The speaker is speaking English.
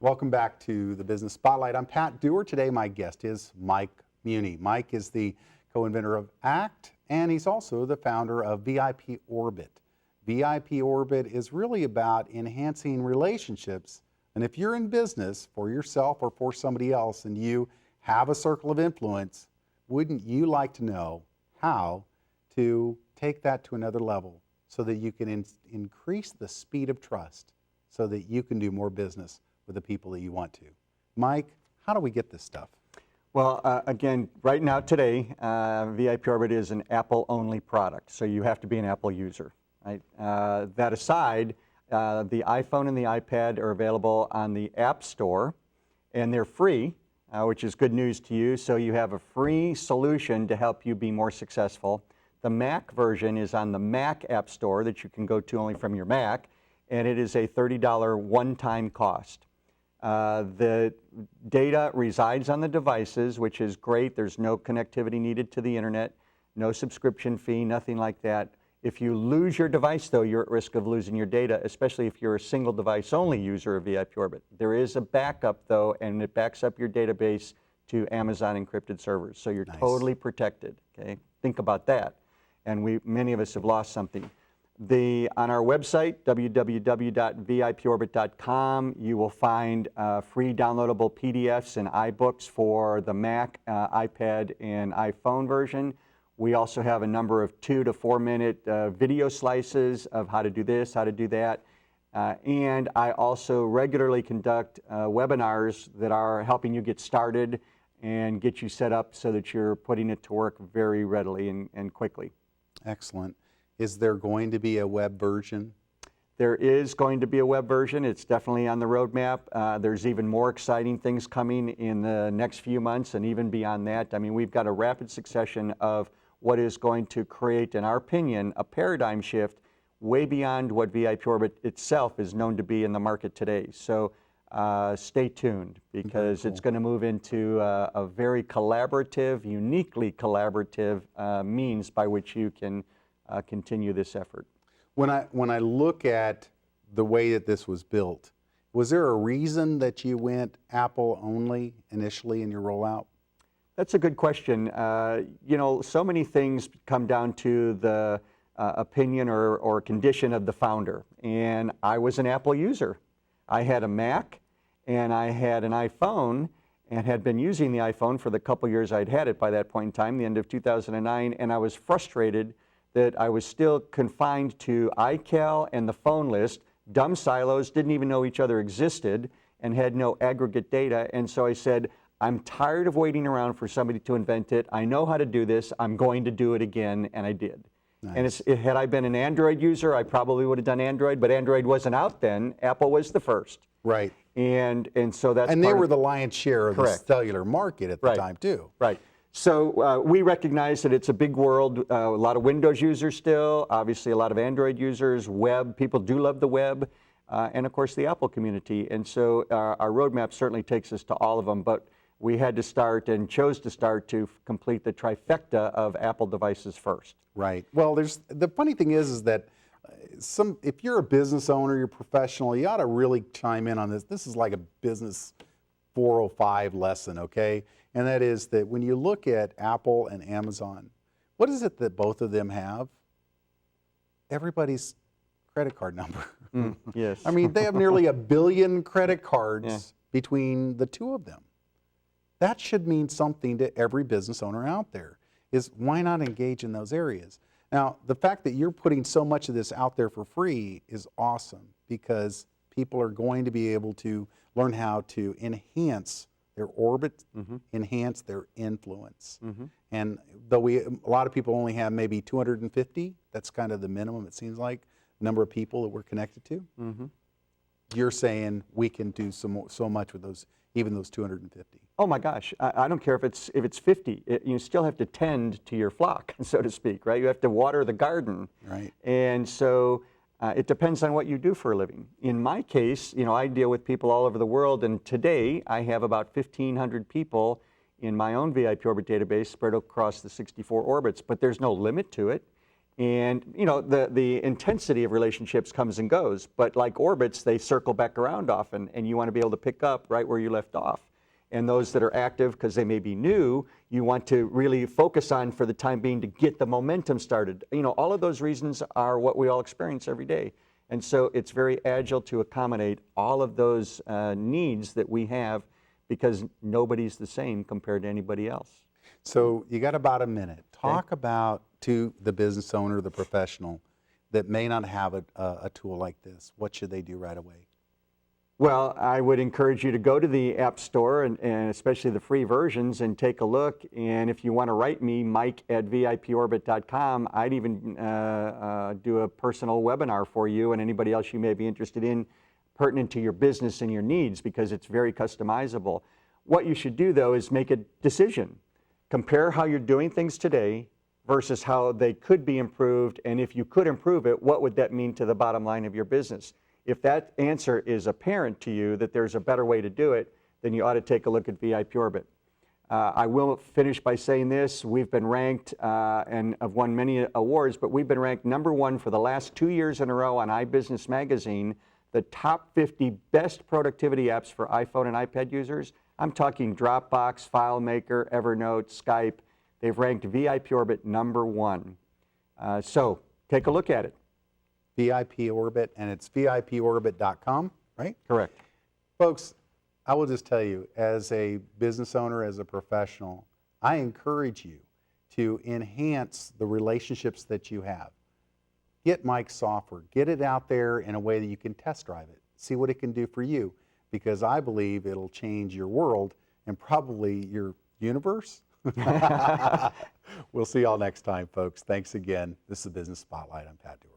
Welcome back to the Business Spotlight. I'm Pat Dewar. Today my guest is Mike Muhney. Mike is the co-inventor of ACT, and he's also the founder of VIPorbit. VIPorbit is really about enhancing relationships, and if you're in business for yourself or for somebody else and you have a circle of influence, wouldn't you like to know how to take that to another level so that you can increase the speed of trust so that you can do more business with the people that you want to? Mike, how do we get this stuff? Well, again, right now today, VIPorbit is an Apple-only product, so you have to be an Apple user. Right? That aside, the iPhone and the iPad are available on the App Store, and they're free, which is good news to you. So you have a free solution to help you be more successful. The Mac version is on the Mac App Store that you can go to only from your Mac, and it is a $30 one-time cost. The data resides on the devices, which is great. There's no connectivity needed to the internet, no subscription fee, nothing like that. If you lose your device, though, you're at risk of losing your data, especially if you're a single device only user of VIPorbit. There is a backup, though, and it backs up your database to Amazon encrypted servers. So you're totally protected. Okay? Think about that. And many of us have lost something. On our website, www.viporbit.com, you will find free downloadable PDFs and iBooks for the Mac, iPad, and iPhone version. We also have a number of 2 to 4 minute video slices of how to do this, how to do that. And I also regularly conduct webinars that are helping you get started and get you set up so that you're putting it to work very readily and quickly. Excellent. Is there going to be a web version? There is going to be a web version. It's definitely on the roadmap. There's even more exciting things coming in the next few months and even beyond that. I mean, we've got a rapid succession of what is going to create, in our opinion, a paradigm shift way beyond what VIPorbit itself is known to be in the market today. So stay tuned, because it's going to move into a very collaborative, uniquely collaborative means by which you can continue this effort. When I look at the way that this was built, was there a reason that you went Apple only initially in your rollout? That's a good question. You know, so many things come down to the opinion or condition of the founder. And I was an Apple user. I had a Mac and I had an iPhone and had been using the iPhone for the couple years I'd had it by that point in time, the end of 2009, and I was frustrated that I was still confined to iCal and the phone list. Dumb silos, didn't even know each other existed, and had no aggregate data. And so I said, I'm tired of waiting around for somebody to invent it. I know how to do this. I'm going to do it again, and I did. Nice. And had I been an Android user, I probably would have done Android, but Android wasn't out then. Apple was the first. Right. And so that's and they were the lion's share of the cellular market at the time, too. Right. So we recognize that it's a big world, a lot of Windows users still, obviously a lot of Android users, web, people do love the web, and of course the Apple community. And so our roadmap certainly takes us to all of them, but we had to start and chose to start to complete the trifecta of Apple devices first. Right. Well, the funny thing is that if you're a business owner, you're professional, you ought to really chime in on this. This is like a business 405 lesson, okay? And that is that when you look at Apple and Amazon, what is it that both of them have? Everybody's credit card number. Yes. I mean, they have nearly 1 billion credit cards between the two of them. That should mean something to every business owner out there, is why not engage in those areas? Now, the fact that you're putting so much of this out there for free is awesome, because people are going to be able to learn how to enhance their orbit, enhance their influence. And though a lot of people only have maybe 250, that's kind of the minimum, it seems like, number of people that we're connected to. You're saying we can do so much with those, even those 250. Oh my gosh, I don't care if it's 50. You still have to tend to your flock, so to speak, right? You have to water the garden. Right. And so it depends on what you do for a living. In my case, you know, I deal with people all over the world, and today I have about 1,500 people in my own VIPorbit database spread across the 64 orbits, but there's no limit to it. And you know, the intensity of relationships comes and goes, but like orbits, they circle back around often, and you want to be able to pick up right where you left off. And those that are active, because they may be new, you want to really focus on for the time being to get the momentum started. You know, all of those reasons are what we all experience every day. And so it's very agile to accommodate all of those needs that we have, because nobody's the same compared to anybody else. So you got about a minute. Talk about to the business owner, the professional that may not have a tool like this. What should they do right away? Well, I would encourage you to go to the App Store, and especially the free versions, and take a look. And if you want to write me, mike@VIPorbit.com, I'd even do a personal webinar for you and anybody else you may be interested in, pertinent to your business and your needs, because it's very customizable. What you should do, though, is make a decision. Compare how you're doing things today versus how they could be improved, and if you could improve it, what would that mean to the bottom line of your business? If that answer is apparent to you, that there's a better way to do it, then you ought to take a look at VIPorbit. I will finish by saying this: we've been ranked and have won many awards, but we've been ranked #1 for the last 2 years in a row on iBusiness Magazine, the top 50 best productivity apps for iPhone and iPad users. I'm talking Dropbox, FileMaker, Evernote, Skype. They've ranked VIPorbit #1. So take a look at it. VIPorbit, and it's VIPorbit.com, right? Correct. Folks, I will just tell you, as a business owner, as a professional, I encourage you to enhance the relationships that you have. Get Mike's software, get it out there in a way that you can test drive it, see what it can do for you, because I believe it'll change your world and probably your universe. We'll see y'all next time, folks. Thanks again. This is Business Spotlight. I'm Pat Dewar.